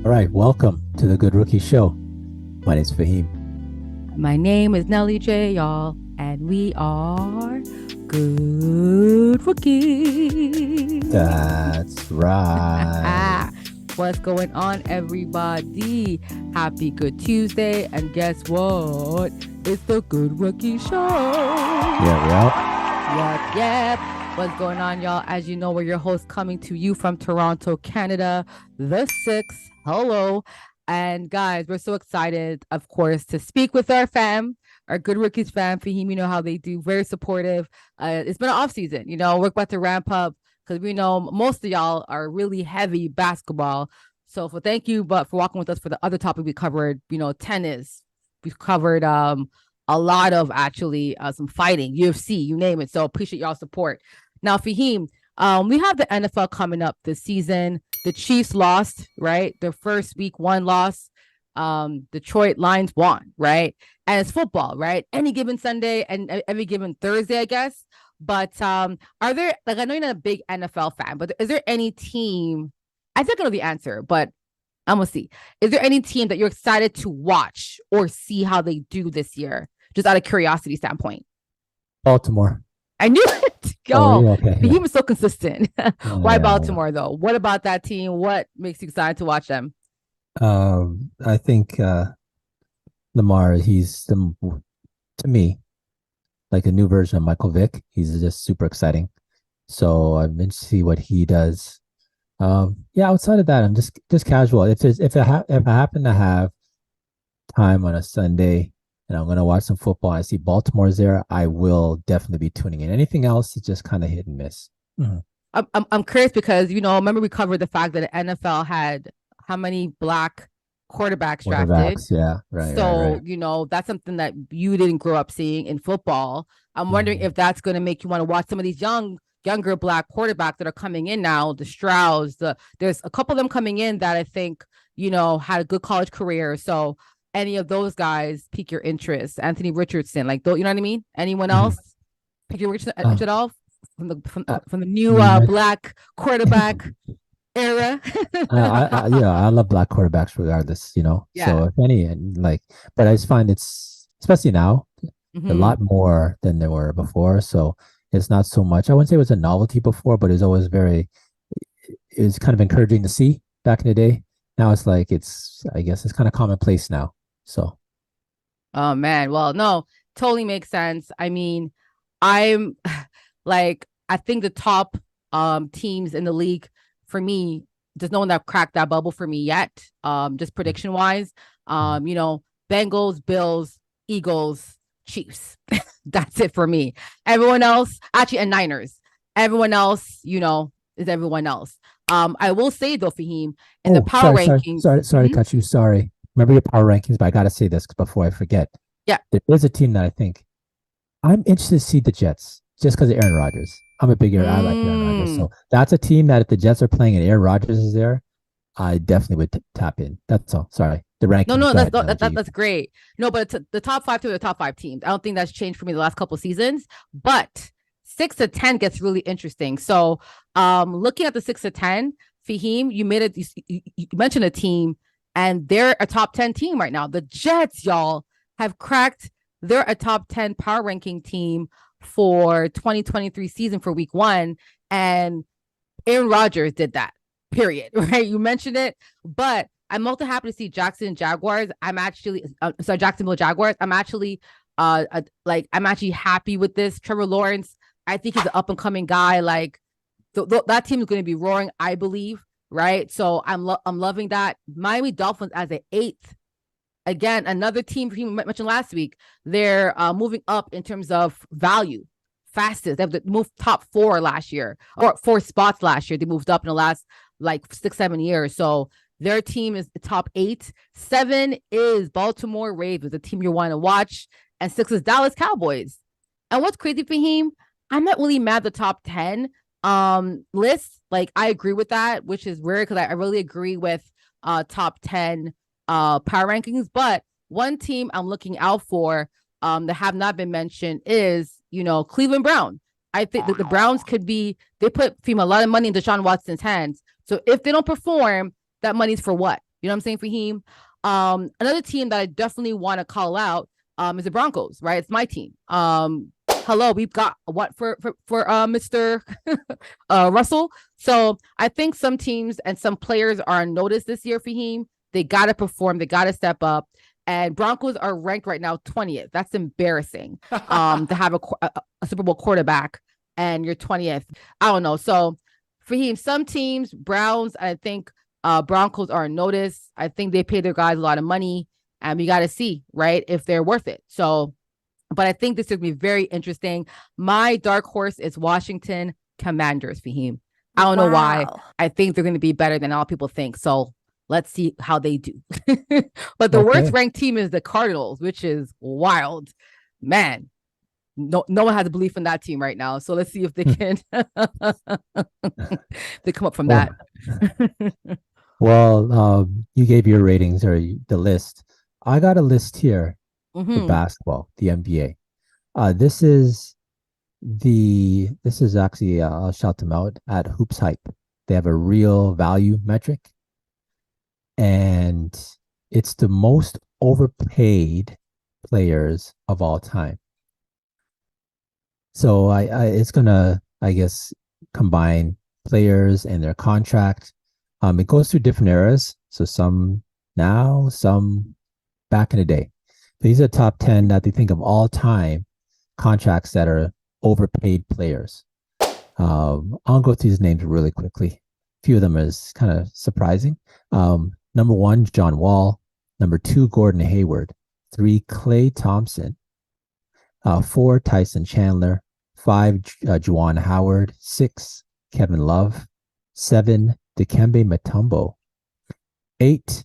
All right, welcome to the Good Rookie Show. My name's Faheem. My name is Nelly J, y'all, and we are Good Rookie. That's right. What's going on, everybody? Happy Good Tuesday, and guess what? It's the Good Rookie Show. Yep. What's going on, y'all? As you know, we're your hosts coming to you from Toronto, Canada, the 6th. Hello. And guys, we're so excited, of course, to speak with our fam, our Good Rookies fam. Faheem, you know how they do, very supportive. It's been an off season, we're about to ramp up because we know most of y'all are really heavy basketball. So thank you, but for walking with us for the other topic we covered, tennis. We've covered a lot of actually some fighting, UFC, you name it. So appreciate y'all support. Now, Faheem, we have the NFL coming up this season. The Chiefs lost, right? Their first week one loss. Detroit Lions won, right? And it's football, right? Any given Sunday and every given Thursday, I guess. But are there, like, I know you're not a big NFL fan, but is there any team? I think I know the answer, but I'm gonna see. Is there any team that you're excited to watch or see how they do this year, just out of curiosity standpoint? Baltimore. I knew it. Oh, Yo, okay, he yeah. was so consistent. Why Baltimore though? What about that team? What makes you excited to watch them? I think Lamar, to me, like a new version of Michael Vick. He's just super exciting. So I'm interested to see what he does. Yeah, outside of that, I'm just casual. If I happen to have time on a Sunday and I'm gonna watch some football and I see Baltimore's there, I will definitely be tuning in. Anything else is just kind of hit and miss. Mm-hmm. I'm curious because remember we covered the fact that the NFL had how many black quarterbacks drafted. Yeah, right. So right. That's something that you didn't grow up seeing in football. I'm wondering if that's going to make you want to watch some of these younger black quarterbacks that are coming in now. The Strouds, there's a couple of them coming in that I think had a good college career. So any of those guys pique your interest? Anthony Richardson, like, you know what I mean? Anyone else pique your interest at all from the new black quarterback era? I love black quarterbacks regardless. Yeah. So if any, and but I just find it's especially now a lot more than there were before. So it's not so much. I wouldn't say it was a novelty before, but it was always it was kind of encouraging to see back in the day. Now it's I guess it's kind of commonplace now. So, oh man, well, no, totally makes sense. I mean, I'm I think the top teams in the league for me, there's no one that cracked that bubble for me yet. Just prediction wise, Bengals, Bills, Eagles, Chiefs. That's it for me. Everyone else, actually, and Niners. Everyone else, is everyone else. I will say though, Faheem, in the power rankings. Sorry, to cut you. Sorry. Remember your power rankings, but I gotta say this before I forget. Yeah. There's a team that I think I'm interested to see the Jets just because of Aaron Rodgers. I like Aaron Rodgers. So that's a team that if the Jets are playing and Aaron Rodgers is there, I definitely would tap in. That's all. Sorry. The rankings. No, that's great. No, but it's the top 5 to the top 5 teams. I don't think that's changed for me the last couple of seasons, but 6 to 10 gets really interesting. So looking at the 6 to 10, Faheem, you mentioned a team and they're a top 10 team right now. The Jets, y'all, have cracked. They're a top 10 power ranking team for 2023 season for week 1. And Aaron Rodgers did that, period. Right? You mentioned it, but I'm also happy to see Jacksonville Jaguars. I'm actually I'm actually happy with this. Trevor Lawrence, I think he's an up and coming guy. That team is going to be roaring, I believe. Right. So I'm loving that. Miami Dolphins as an 8th. Again, another team he mentioned last week. They're moving up in terms of value fastest. They've moved top 4 last year, or 4 spots last year. They moved up in the last 6-7 years. So their team is the top 8. 7 is Baltimore Ravens, the team you want to watch. And 6 is Dallas Cowboys. And what's crazy, Faheem, I'm not really mad at the top 10 list. I agree with that, which is rare because I really agree with top 10 power rankings. But one team I'm looking out for that have not been mentioned is, Cleveland Brown. I think that the Browns they put a lot of money in Deshaun Watson's hands. So if they don't perform, that money's for what? You know what I'm saying, Faheem? Another team that I definitely want to call out is the Broncos, right? It's my team. Hello, we've got what for Mr. Russell. So I think some teams and some players are on notice this year, Faheem. They got to perform, they got to step up. And Broncos are ranked right now 20th. That's embarrassing. To have a Super Bowl quarterback and you're 20th. I don't know. So Faheem, some teams, Browns, I think Broncos are on notice. I think they pay their guys a lot of money, and we got to see, right, if they're worth it. So, but I think this is going to be very interesting. My dark horse is Washington Commanders, Faheem. I don't know why. Wow. I think they're going to be better than all people think. So let's see how they do. But the worst Okay. ranked team is the Cardinals, which is wild. Man, no one has a belief in that team right now. So let's see if they can they come up from Well, that. you gave your ratings or the list. I got a list here for Hmm. basketball, the NBA. This is this is actually I'll shout them out at Hoops Hype. They have a real value metric, and it's the most overpaid players of all time. So it's gonna, I guess, combine players and their contract. It goes through different eras. So some now, some back in the day. These are top 10 that they think of all time contracts that are overpaid players. I'll go through these names really quickly. A few of them is kind of surprising. Number one, John Wall. Number two, Gordon Hayward. Three, Klay Thompson. Four, Tyson Chandler. Five, Juwan Howard. Six, Kevin Love. Seven, Dikembe Mutombo. Eight,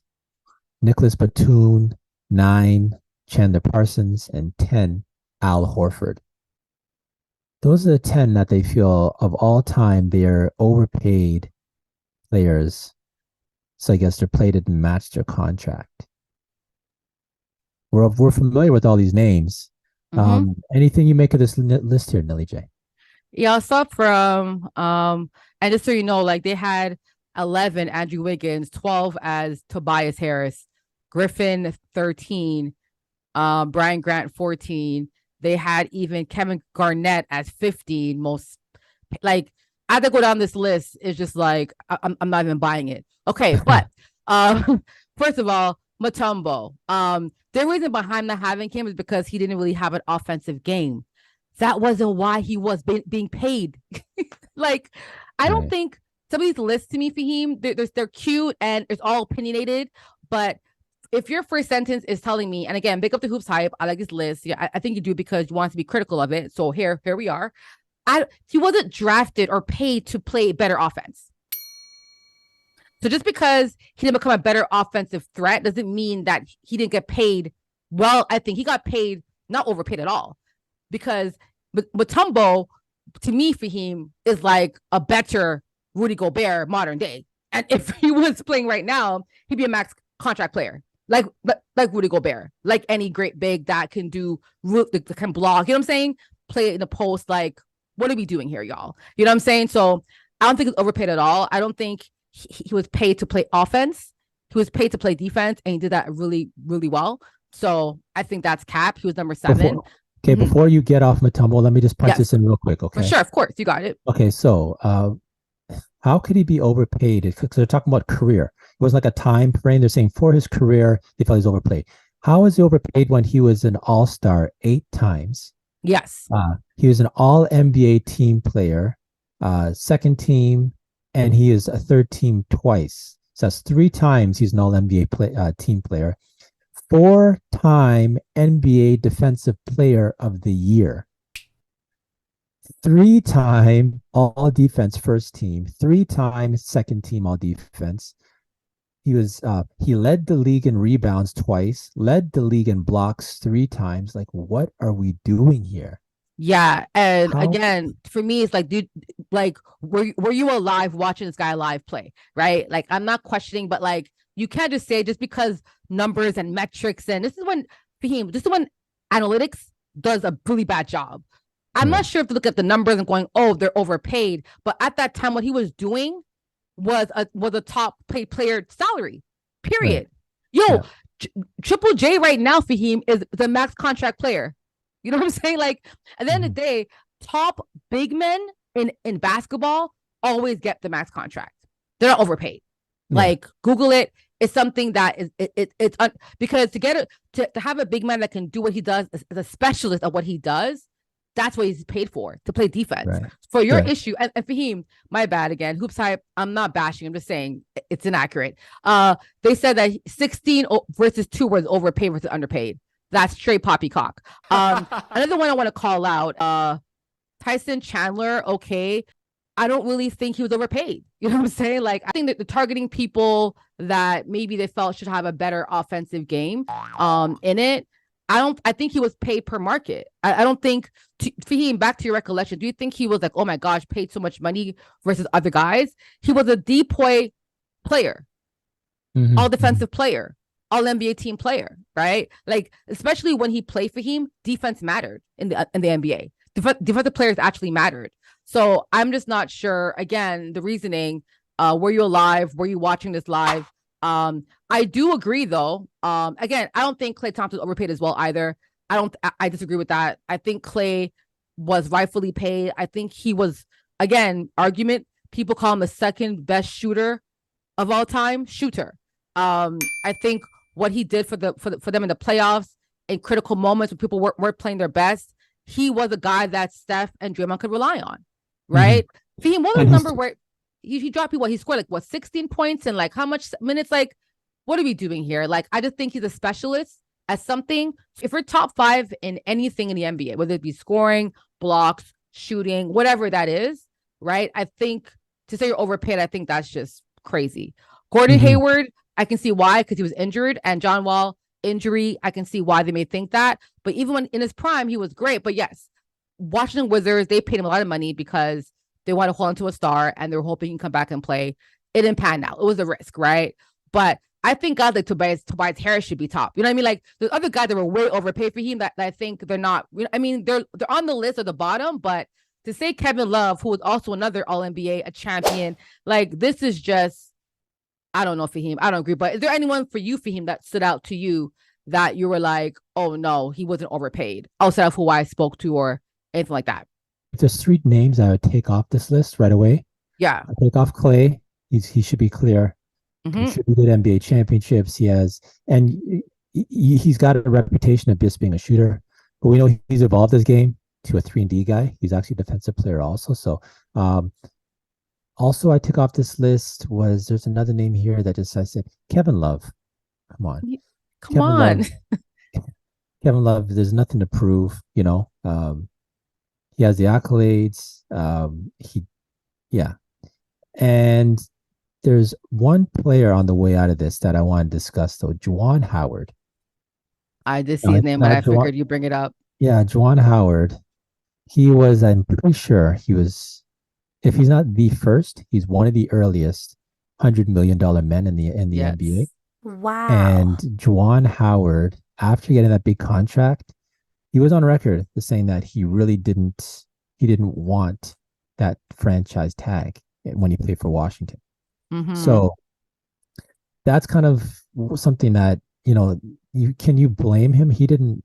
Nicholas Batum. Nine, Chandler Parsons. And 10, Al Horford. Those are the 10 that they feel of all time they're overpaid players. So I guess they're played it and match their contract. We're familiar with all these names. Hmm. Anything you make of this list here, Nelly J? Yeah, I'll start from and just so you know, like they had 11 Andrew Wiggins, 12 as Tobias Harris, Griffin 13, Brian Grant 14. They had even Kevin Garnett as 15. Most like I had to go down this list. It's just like I'm not even buying it. Okay, but first of all, Mutombo. The reason behind not having him is because he didn't really have an offensive game. That wasn't why he was being paid. Like, I don't Right. think some of these lists to me, Faheem, they're cute and it's all opinionated. But if your first sentence is telling me, and again, big up the hoops hype, I like his list. Yeah, I think you do because you want to be critical of it. So here we are. He wasn't drafted or paid to play better offense. So just because he didn't become a better offensive threat doesn't mean that he didn't get paid. Well, I think he got paid, not overpaid at all, because Mutombo, to me, Faheem, is like a better Rudy Gobert modern day. And if he was playing right now, he'd be a max contract player, like Rudy Gobert, like any great big that can do that can block. You know what I'm saying? Play in the post. Like, what are we doing here, y'all? You know what I'm saying? So I don't think it's overpaid at all. I don't think he was paid to play offense. He was paid to play defense, and he did that really, really well. So I think that's cap. He was number 7. Okay, Mhm. before you get off Mutombo, let me just punch Yes, this in real quick, for okay? sure. Of course, you got it. Okay, so how could he be overpaid? Because they're talking about career. It was like a time frame. They're saying for his career, they felt he's overpaid. How was he overpaid when he was an all-star 8 times? Yes. He was an all NBA team player, second team, and he is a third team twice. So that's 3 times he's an all NBA team player. 4-time NBA Defensive Player of the Year. 3-time all defense first team, 3-time second team all defense. He led the league in rebounds twice, led the league in blocks 3 times. Like, what are we doing here? Yeah. And How? again, for me, it's like, dude, like, were you alive watching this guy live play? Right. Like, I'm not questioning, but like, you can't just say just because numbers and metrics, and this is when analytics does a really bad job. I'm Right. not sure if to look at the numbers and going, oh, they're overpaid. But at that time, what he was doing was a top paid player salary. Right. Period. Yo, Yeah. Triple J right now, Faheem, is the max contract player. You know what I'm saying? Like, at the end of Mhm. the day, top big men in basketball always get the max contract. They're not overpaid. Yeah. Like, Google it. It's something that because to get it to have a big man that can do what he does as a specialist of what he does, that's what he's paid for, to play defense. Right. For your Right. issue, and Faheem, my bad again. Hoops hype. I'm not bashing. I'm just saying it's inaccurate. They said that 16 versus 2 was overpaid versus underpaid. That's straight poppycock. Another one I want to call out, Tyson Chandler, okay. I don't really think he was overpaid. You know what I'm saying? Like, I think that the targeting people that maybe they felt should have a better offensive game in it. I think he was paid per market. I don't think Fahim, back to your recollection, do you think he was like, oh my gosh, paid so much money versus other guys? He was a DPOY player, Hmm. all Hmm. defensive player, all NBA team player, right? Like, especially when he played for him, defense mattered in the NBA. Defensive players actually mattered. So I'm just not sure. Again, the reasoning. Were you alive? Were you watching this live? I do agree though. Again, I don't think Klay Thompson was overpaid as well either. I don't. I disagree with that. I think Klay was rightfully paid. I think he was, again, argument. People call him the second best shooter of all time. Shooter. I think what he did for them in the playoffs in critical moments when people weren't playing their best, he was a guy that Steph and Draymond could rely on, Hmm. right? Fahim, what was And the he's number where he dropped people? He scored like what 16 points and like how much minutes? Like, what are we doing here? Like, I just think he's a specialist at something. If we're top 5 in anything in the NBA, whether it be scoring, blocks, shooting, whatever that is, right? I think to say you're overpaid, I think that's just crazy. Gordon hmm Hayward, I can see why, because he was injured, and John Wall injury, I can see why they may think that. But even when in his prime, he was great. But yes, Washington Wizards, they paid him a lot of money because they want to hold on to a star and they're hoping he can come back and play. It didn't pan out. It was a risk, right? But I think guys like Tobias Harris should be top. You know what I mean? Like, there's other guys that were way overpaid for him that I think they're not. I mean, they're on the list at the bottom, but to say Kevin Love, who was also another All NBA, a champion, like, this is just, I don't know, Faheem. I don't agree. But is there anyone for you, Faheem, that stood out to you that you were like, oh no, he wasn't overpaid outside of who I spoke to or anything like that? If there's 3 names I would take off this list right away. Yeah. I take off Clay. He should be clear. Mm-hmm. Contributed NBA championships. He has, and he's got a reputation of just being a shooter. But we know he's evolved his game to a 3-and-D guy. He's actually a defensive player also. So, also I took off this list was there's another name here that just I said Kevin Love. Come on, Come Kevin on. Love. Kevin Love. There's nothing to prove. He has the accolades. Yeah, and there's one player on the way out of this that I want to discuss, though. Juwan Howard. I did see Now, his name, but now I Juwan, figured you bring it up. yeah, Juwan Howard. I'm pretty sure he was, if he's not the first, he's one of the earliest $100 million men in the NBA. Yes. And Wow. Juwan Howard, after getting that big contract, he was on record as saying that he didn't want that franchise tag when he played for Washington. Mm-hmm. So that's kind of something that, you blame him? He didn't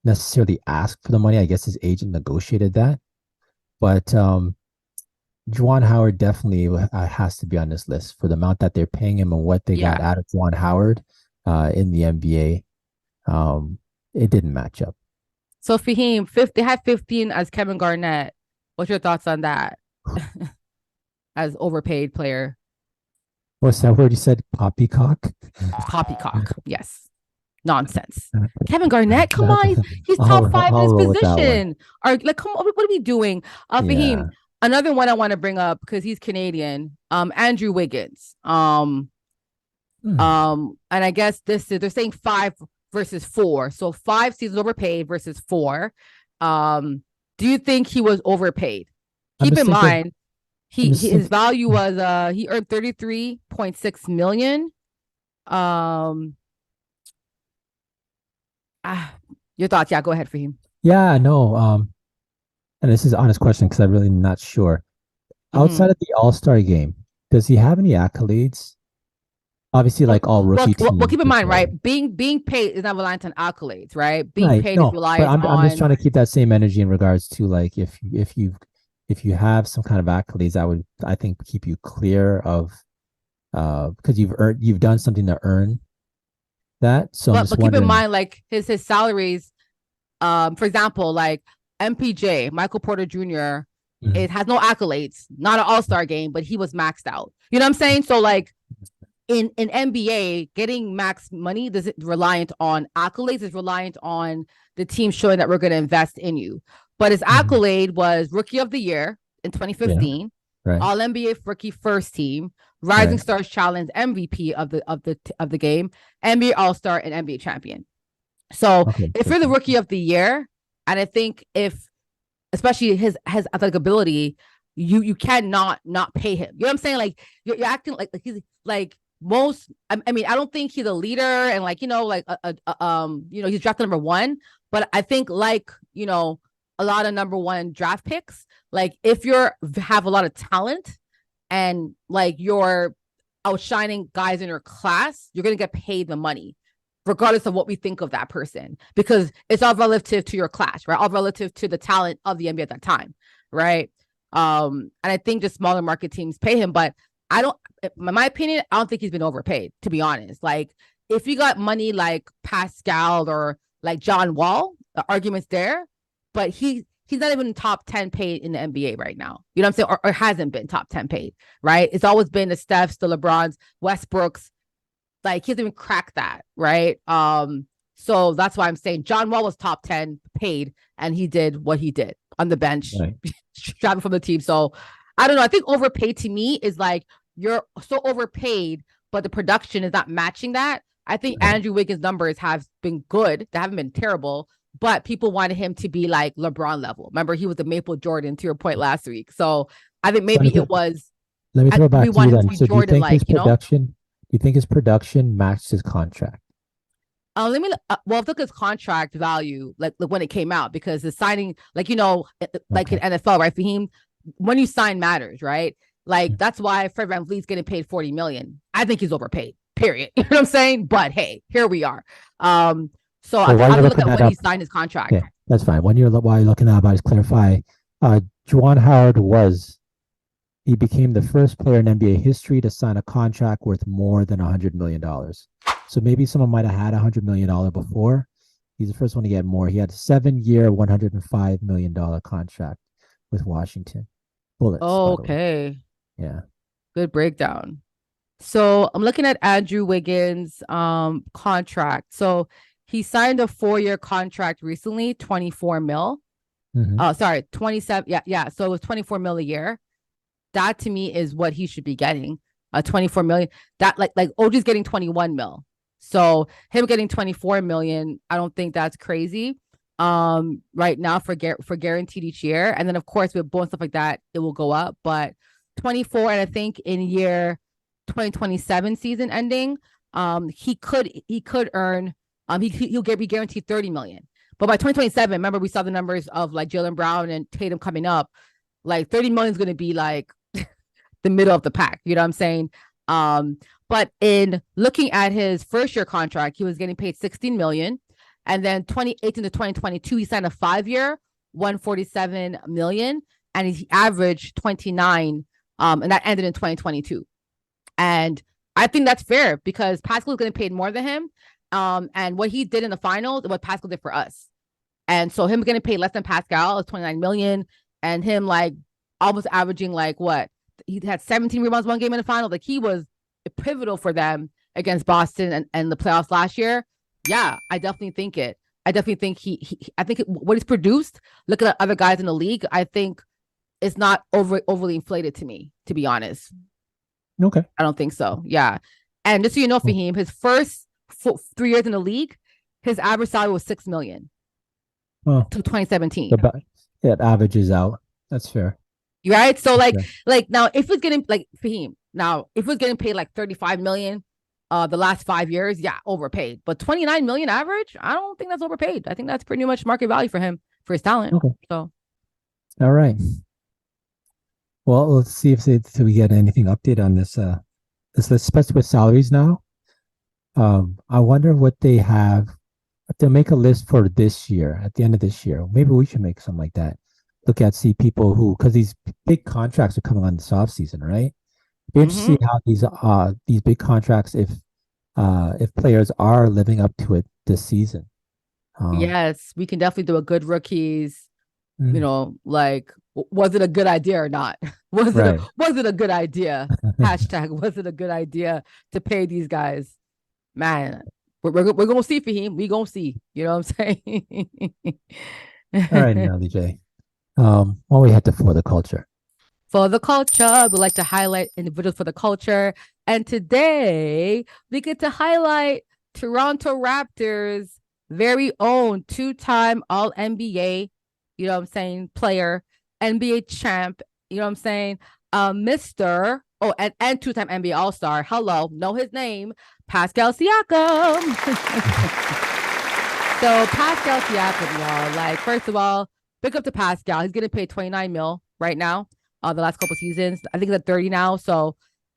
necessarily ask for the money. I guess his agent negotiated that. But Juwan Howard definitely has to be on this list for the amount that they're paying him and what they got Yeah. out of Juwan Howard in the NBA. It didn't match up. So Faheem, they had 15 as Kevin Garnett. What's your thoughts on that as overpaid player? What's that word you said? Poppycock? Poppycock. Yes. Nonsense. Kevin Garnett, come on, he's top I'll, 5 in I'll his roll with that one. position. Like, come on, what are we doing? Faheem, Yeah. another one I want to bring up because he's Canadian. Andrew Wiggins. And I guess they're saying 5 versus 4. So 5 seasons overpaid versus 4. Do you think he was overpaid? I'm Keep just in thinking. mind, I'm just his thinking. value was he earned 33.6 million. Your thoughts? Yeah, go ahead, Faheem. Yeah, no. And this is an honest question because I'm really not sure. Mm-hmm. Outside of the All-Star game, does he have any accolades? Obviously, Well, like all rookie well, teams keep in as mind, right? well. Being paid is not reliant on accolades, right? Being Right. paid is No, but reliant I'm just on trying to keep that same energy in regards to like if you have some kind of accolades, I would I think keep you clear of because you've done something to earn that. So I'm just but keep in wondering. mind, like his salaries, for example, like MPJ, Michael Porter Jr., Mhm. it has no accolades, not an all-star game, but he was maxed out. You know what I'm saying? So like in NBA, getting max money isn't reliant on accolades, it's reliant on the team showing that we're going to invest in you. But his Mhm. accolade was Rookie of the Year in Yeah. 2015, Right. All NBA Rookie First Team, Rising Right. Stars Challenge MVP of the game, NBA All Star, and NBA Champion. So Okay. if you're the Perfect. Rookie of the Year, and I think if especially his athletic ability, you cannot not pay him. You know what I'm saying? Like you're acting like he's like most. I mean, I don't think he's a leader and like like he's drafted number 1, but I think like a lot of number 1 draft picks. Like if you're have a lot of talent and like you're outshining guys in your class, you're gonna get paid the money regardless of what we think of that person, because it's all relative to your class, right? All relative to the talent of the NBA at that time, right? And I think just smaller market teams pay him, but I don't, in my opinion, I don't think he's been overpaid, to be honest. Like, if you got money like Pascal or like John Wall, the argument's there, but he's not even top 10 paid in the NBA right now. You know what I'm saying? Or hasn't been top 10 paid, right? It's always been the Stephs, the LeBrons, Westbrooks, like he hasn't even cracked that, right? So that's why I'm saying John Wall was top 10 paid, and he did what he did on the bench, Right. driving from the team. So I don't know. I think overpaid to me is like you're so overpaid, but the production is not matching that. I think Right. Andrew Wiggins' numbers have been good. They haven't been terrible, but people wanted him to be like LeBron level. Remember, he was the Maple Jordan to your point last week. So I think So maybe it was let me throw it we back to you wanted him to then. be So Jordan like, do you think his production matched his contract? Let me. Well, look at his contract value, like when it came out, because the signing, like like in Okay. NFL, right? Faheem, when you sign matters, right? Like that's why Fred VanVleet's getting paid 40 million. I think he's overpaid. Period. You know what I'm saying? But hey, here we are. So I Well, while have you're to look looking at that when he up, signed his contract. yeah, that's fine. While you're looking that up, I just clarify. Juwan Howard he became the first player in NBA history to sign a contract worth more than $100 million. So maybe someone might have had $100 million before. He's the first one to get more. He had a 7-year, $105 million contract with Washington Bullets, by the way. Okay, Yeah. good breakdown. So I'm looking at Andrew Wiggins' contract. So he signed a 4-year contract recently, 24 mil. Hmm. Oh, sorry, 27. Yeah, yeah. So it was 24 mil a year. That to me is what he should be getting. 24 million. That like OG's getting 21 mil. So him getting 24 million, I don't think that's crazy. Right now for guaranteed each year. And then of course with bonus stuff like that, it will go up. But 24, and I think in year 2027 season ending, he could earn he'll be guaranteed 30 million. But by 2027, remember we saw the numbers of like Jalen Brown and Tatum coming up. Like 30 million is going to be like the middle of the pack. You know what I'm saying? Um, but in looking at his first year contract, he was getting paid 16 million. And then 2018 to 2022, he signed a 5-year, 147 million, and he averaged 29. And that ended in 2022. And I think that's fair because Pascal is getting paid more than him. And what he did in the finals, what Pascal did for us. And so him getting paid less than Pascal is 29 million, and him like almost averaging like what he had 17 rebounds one game in the final. Like he was pivotal for them against Boston and the playoffs last year. Yeah, I definitely think it. I definitely think I think what he's produced, looking at other guys in the league, I think it's not overly inflated to me, to be honest. Okay. I don't think so. Yeah. And just so you know, Cool. Faheem, his first 3 years in the league, his average salary was 6 million Well, to 2017. the it averages out. That's fair. Right. So That's like fair. like now if it's getting like Faheem, now if it's getting paid like 35 million the last 5 years, yeah, overpaid. But 29 million average, I don't think that's overpaid. I think that's pretty much market value for him for his talent. Okay. So All right. Well, let's see if we get anything update on this. Let's start with salaries now. I wonder what they have. If they'll make a list for this year, at the end of this year. Maybe we should make something like that. Look at see people who because these big contracts are coming on this off season, right? Be interested Mm-hmm. to see how these big contracts if players are living up to it this season. Um, Yes, we can definitely do a good rookies. mm, Like was it a good idea or not? Was it a right. was it a good idea? Hashtag was it a good idea to pay these guys? Man, we're gonna see for him. We gonna see. You know what I'm All right, saying? Nelly J. What we had to for the culture. For the culture, we like to highlight individuals for the culture. And today we get to highlight Toronto Raptors' very own two-time All NBA, you know what I'm saying, player, NBA champ, you know what I'm saying, Mr. Oh, and two-time NBA All-Star. Hello, know his name, Pascal Siakam. So Pascal Siakam, y'all. Like, first of all, big up to Pascal. He's getting paid 29 mil right now. The last couple seasons. I think he's at 30 now. So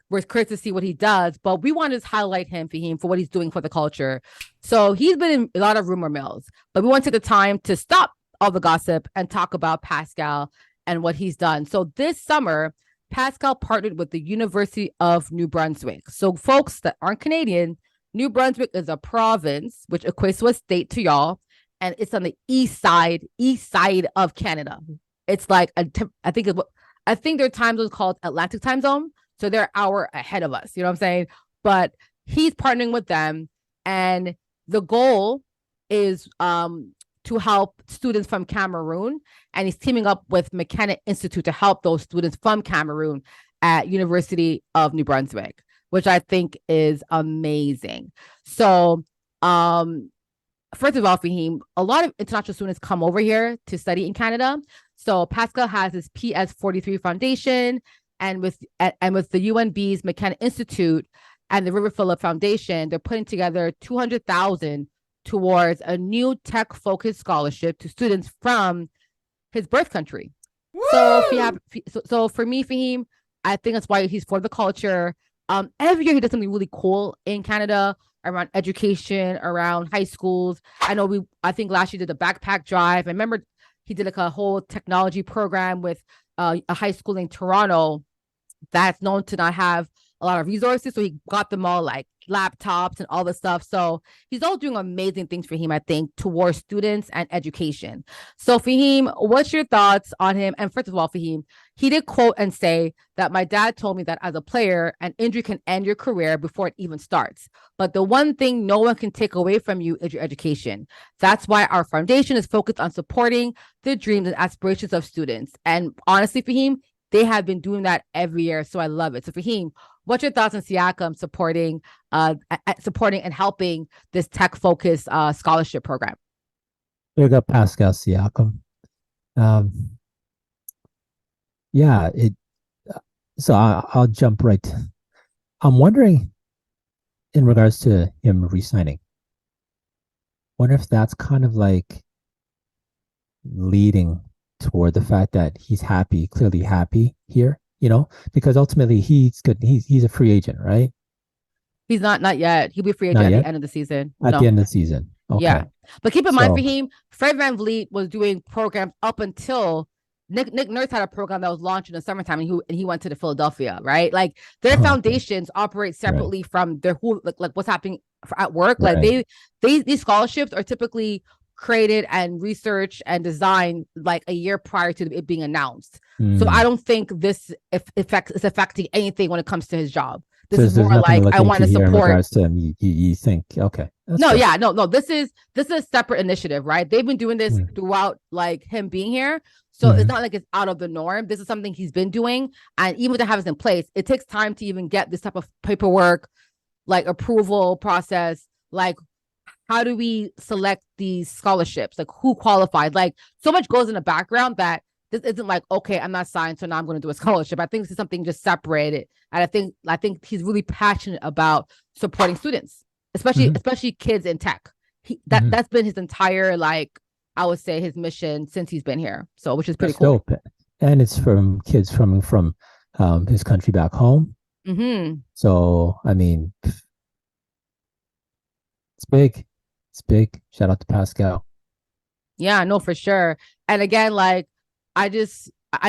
we're curious to see what he does. But we want to highlight him for what he's doing for the culture. So he's been in a lot of rumor mills, but we want to take the time to stop all the gossip and talk about Pascal and what he's done. So this summer, Pascal partnered with the University of New Brunswick. So folks that aren't Canadian, New Brunswick is a province, which equates to a state to y'all, and it's on the east side of Canada. It's like I think their time zone is called Atlantic time zone, so they're an hour ahead of us. You know what I'm saying? But he's partnering with them, and the goal is to help students from Cameroon, and he's teaming up with McKenna Institute to help those students from Cameroon at University of New Brunswick, which I think is amazing. So, first of all, Faheem, a lot of international students come over here to study in Canada. So Pascal has his PS43 Foundation, and with the UNB's McKenna Institute and the River Phillip Foundation, they're putting together 200,000 towards a new tech-focused scholarship to students from his birth country. So, Woo! so for me, Faheem, I think that's why he's for the culture. Every year he does something really cool in Canada around education, around high schools. I think last year did a backpack drive. I remember he did like a whole technology program with a high school in Toronto that's known to not have a lot of resources. So he got them all like laptops and all this stuff. So he's all doing amazing things for him, I think, towards students and education. So Faheem, what's your thoughts on him? And first of all, Faheem, he did quote and say that my dad told me that as a player, an injury can end your career before it even starts. But the one thing no one can take away from you is your education. That's why our foundation is focused on supporting the dreams and aspirations of students. And honestly, Faheem, they have been doing that every year. So I love it. So Faheem, what's your thoughts on Siakam supporting and helping this tech focused scholarship program? Big up Pascal Siakam. Um, yeah, it. So I'll jump right. I'm wondering in regards to him resigning. Wonder if that's kind of like leading toward the fact that he's happy, clearly happy here. Because ultimately he's good. He's a free agent, right? He's not yet. He'll be free agent Not at the yet. end of the season. At the No. end of the season. Yeah. Okay. But keep in mind, So Faheem, Fred Van Vliet was doing programs up until Nick Nurse had a program that was launched in the summertime, and he went to the Philadelphia, right? Like their okay. foundations operate Right. separately from their who like what's happening at work. Like Right. these scholarships are typically created and researched and designed like a year prior to it being announced. So I Mm. don't think this is affecting anything when it comes to his job. This So is there's more nothing to like look I want into to here in support. regards to him. You think, okay, that's No, fair. yeah, no. This is a separate initiative, right? They've been doing this Mm. throughout like him being here. So it's Mhm. not like it's out of the norm. This is something he's been doing. And even to have this in place, it takes time to even get this type of paperwork, like approval process, like how do we select these scholarships? Like who qualified? Like so much goes in the background that this isn't like, okay, I'm not signed, so now I'm going to do a scholarship. I think this is something just separated. And I think he's really passionate about supporting students, especially Mhm. especially kids in tech. Mhm. That's been his entire like I would say his mission since he's been here. So which is pretty That's cool. dope. And it's from kids from his country back home. Mm-hmm. So I mean, It's big. It's big. Shout out to Pascal. Yeah, no, for sure. And again, like I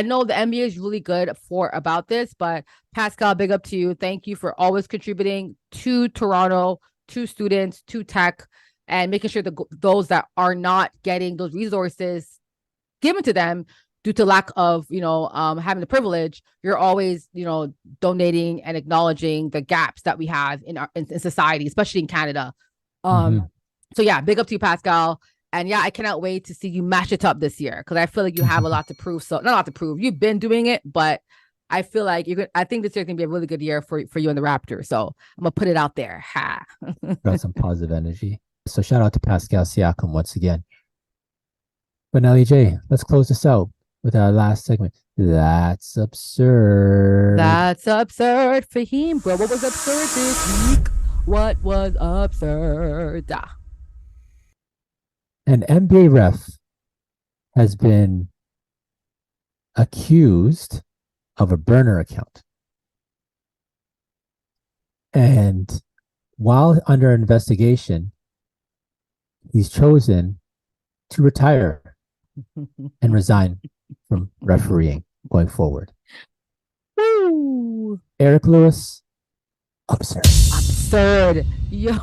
know the NBA is really good for about this, but Pascal, big up to you. Thank you for always contributing to Toronto, to students, to tech, and making sure that those that are not getting those resources given to them due to lack of having the privilege, you're always donating and acknowledging the gaps that we have in our in society, especially in Canada. Mm-hmm. So yeah, big up to you, Pascal. And yeah, I cannot wait to see you mash it up this year because I feel like you have a lot to prove. So not a lot to prove. You've been doing it, but I feel like I think this year is gonna be a really good year for you and the Raptors. So I'm gonna put it out there. Ha. Got some positive energy. So shout out to Pascal Siakam once again. But Nelly J, let's close this out with our last segment. That's absurd. That's absurd, Faheem, bro. What was absurd this week? What was absurd? An NBA ref has been accused of a burner account. And while under investigation, he's chosen to retire and resign from refereeing going forward. Woo. Eric Lewis, absurd. Absurd. Yo,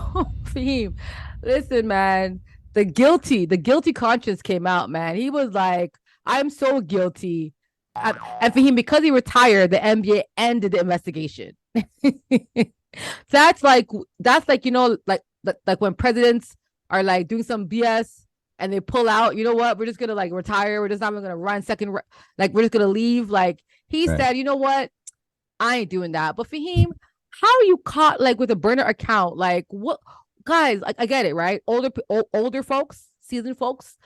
Faheem, listen, man. The guilty conscience came out, man. He was like, I'm so guilty. And for him, because he retired, the NBA ended the investigation. that's like like when presidents are like doing some BS and they pull out, you know what? We're just gonna like retire. We're just not even gonna run second. Like we're just gonna leave. Like he Right. said, you know what? I ain't doing that. But Faheem, how are you caught like with a burner account? Like what? Guys, I get it, right? Older folks, seasoned folks,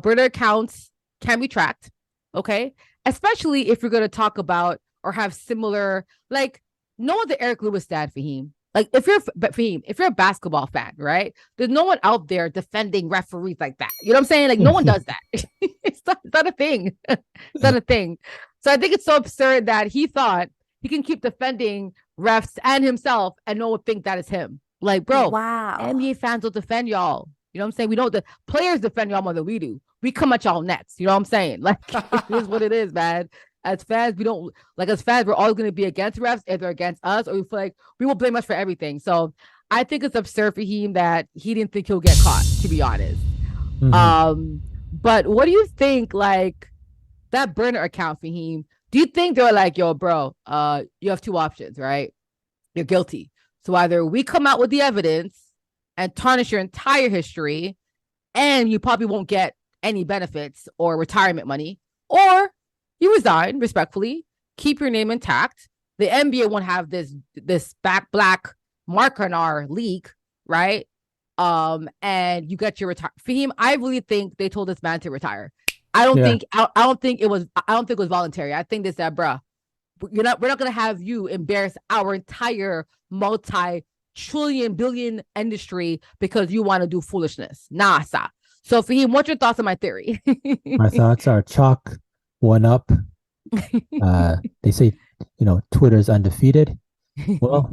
burner accounts can be tracked. Okay, especially if you're gonna talk about or have similar like no one's the Eric Lewis dad, Faheem. Like if you're a basketball fan, right? There's no one out there defending referees like that. You know what I'm saying? Like no one does that. It's not a thing. It's not a thing. So I think it's so absurd that he thought he can keep defending refs and himself and no one think that is him. Like, bro, Wow. NBA fans will defend y'all. You know what I'm saying? We don't, the players defend y'all more than we do. We come at y'all next. You know what I'm saying? Like, it is what it is, man. As fans, we don't, like, as fans, we're always going to be against refs if they're against us, or we feel like we will blame us for everything. So I think it's absurd for him that he didn't think he'll get caught, to be honest. But what do you think, like, that burner account for him? Do you think they're like, yo, bro, you have two options, right? You're guilty. So either we come out with the evidence and tarnish your entire history, and you probably won't get any benefits or retirement money, or you resign respectfully, keep your name intact. The NBA won't have this black mark on our league, right? And you get your retire. Faheem, I really think they told this man to retire. I don't think it was voluntary. I think they said, bruh, we're not gonna have you embarrass our entire multi-trillion billion industry because you want to do foolishness. Nah, stop. So Faheem, what's your thoughts on my theory? My thoughts are chalk one up. They say, Twitter's undefeated. Well,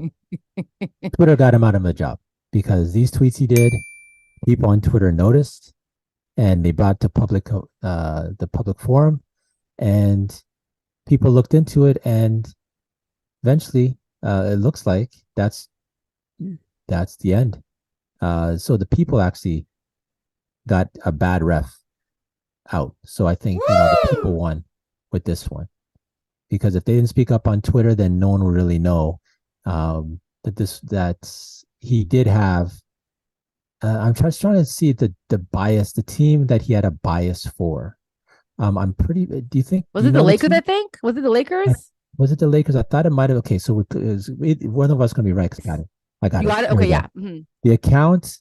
Twitter got him out of a job because these tweets he did, people on Twitter noticed, and they brought to the public forum, and people looked into it, and eventually, it looks like that's the end. So the people actually got a bad ref out. So I think the people won with this one, because if they didn't speak up on Twitter, then no one would really know that he did have. I'm just trying to see the bias, the team that he had a bias for. I'm pretty. Do you think was it the Lakers? I think was it the Lakers? Was it the Lakers? I thought it might have. Okay, so one of us going to be right. I got it. You got it. Okay, yeah. Mm-hmm. The account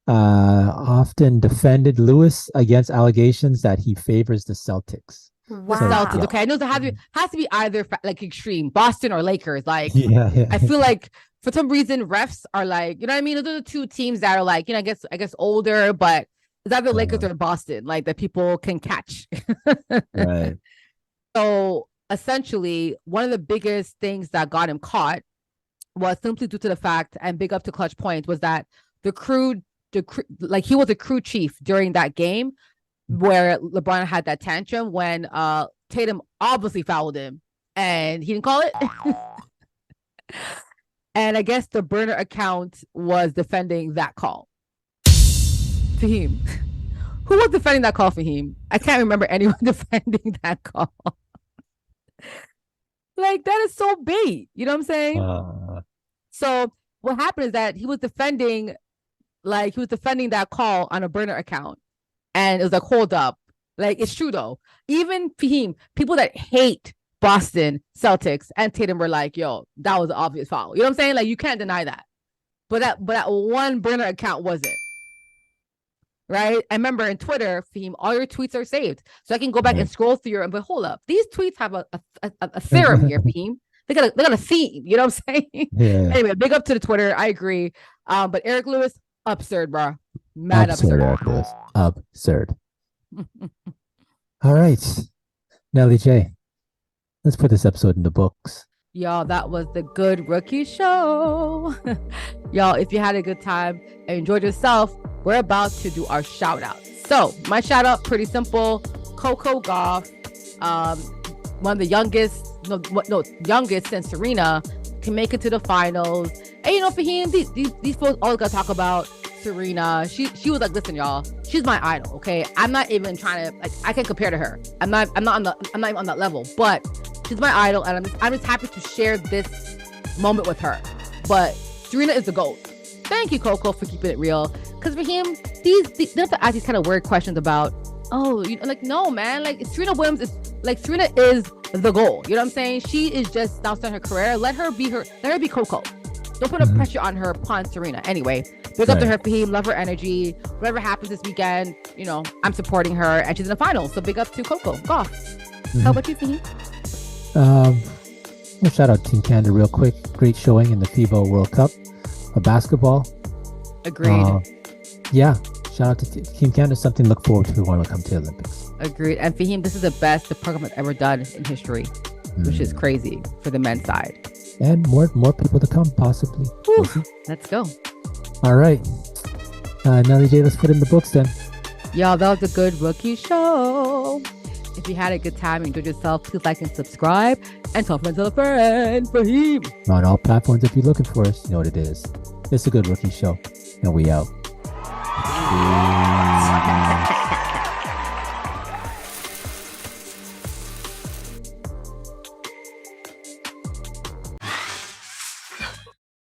often defended Lewis against allegations that he favors the Celtics. Wow. Celtics. Okay, I know there has to be either like extreme Boston or Lakers. Like, yeah. I feel like for some reason refs are like, you know what I mean? Those are the two teams that are like, I guess older, but it's either Lakers or Boston, like that people can catch. Right. So essentially, one of the biggest things that got him caught was simply due to the fact, and big up to Clutch Point, was that the crew like he was a crew chief during that game where LeBron had that tantrum when Tatum obviously fouled him and he didn't call it. And I guess the burner account was defending that call. Faheem. Who was defending that call, Faheem? I can't remember anyone defending that call. Like, that is so bait. You know what I'm saying? So what happened is that he was defending that call on a burner account. And it was like, hold up. Like, it's true though. Even Faheem, people that hate Boston Celtics and Tatum were like, yo, that was an obvious foul. You know what I'm saying? Like, you can't deny that. But that one burner account wasn't. Right? I remember in Twitter, Faheem, all your tweets are saved. So I can go back and scroll through your, but hold up. These tweets have a theorem here, Faheem. They got a theme. You know what I'm saying? Yeah. Anyway, big up to the Twitter. I agree. But Eric Lewis, absurd, bro. Mad absurd. Eric Lewis. Absurd. All right. Nelly J. Let's put this episode in the books. Y'all, that was the Good Rookie Show. Y'all, if you had a good time and enjoyed yourself, we're about to do our shout out. So my shout out, pretty simple. Coco Gauff, one of the youngest since Serena, can make it to the finals. And you know, Faheem, these folks always gotta talk about Serena. She was like, listen, y'all, she's my idol. Okay, I'm not even trying to, like, I can't compare to her. I'm not even on that level, but she's my idol, and I'm just happy to share this moment with her. But Serena is the GOAT. Thank you, Coco, for keeping it real. Because for him, they have to ask these kind of weird questions about, oh, you know, like, no, man, like, Serena Williams is like, Serena is the goal. You know what I'm saying? She is just now starting her career. Let her be Coco. Don't put a pressure on her upon Serena. Anyway, big up to her, Faheem. Love her energy. Whatever happens this weekend, you know, I'm supporting her, and she's in the finals. So big up to Coco Gauff. How about you, Faheem? Well, shout out Team Canada real quick. Great showing in the FIBA World Cup of basketball. Agreed. Yeah, shout out to Team Canada. Something to look forward to when we come to the Olympics. Agreed. And Faheem, this is the best the program has ever done in history, which is crazy for the men's side. And more people to come, possibly. We'll let's go. All right. Nelly J, let's put in the books then. Y'all, that was a Good Rookie Show. If you had a good time and enjoyed yourself, please like and subscribe and tell a friend. Faheem. On all platforms, if you're looking for us, you know what it is. It's a Good Rookie Show. And we out.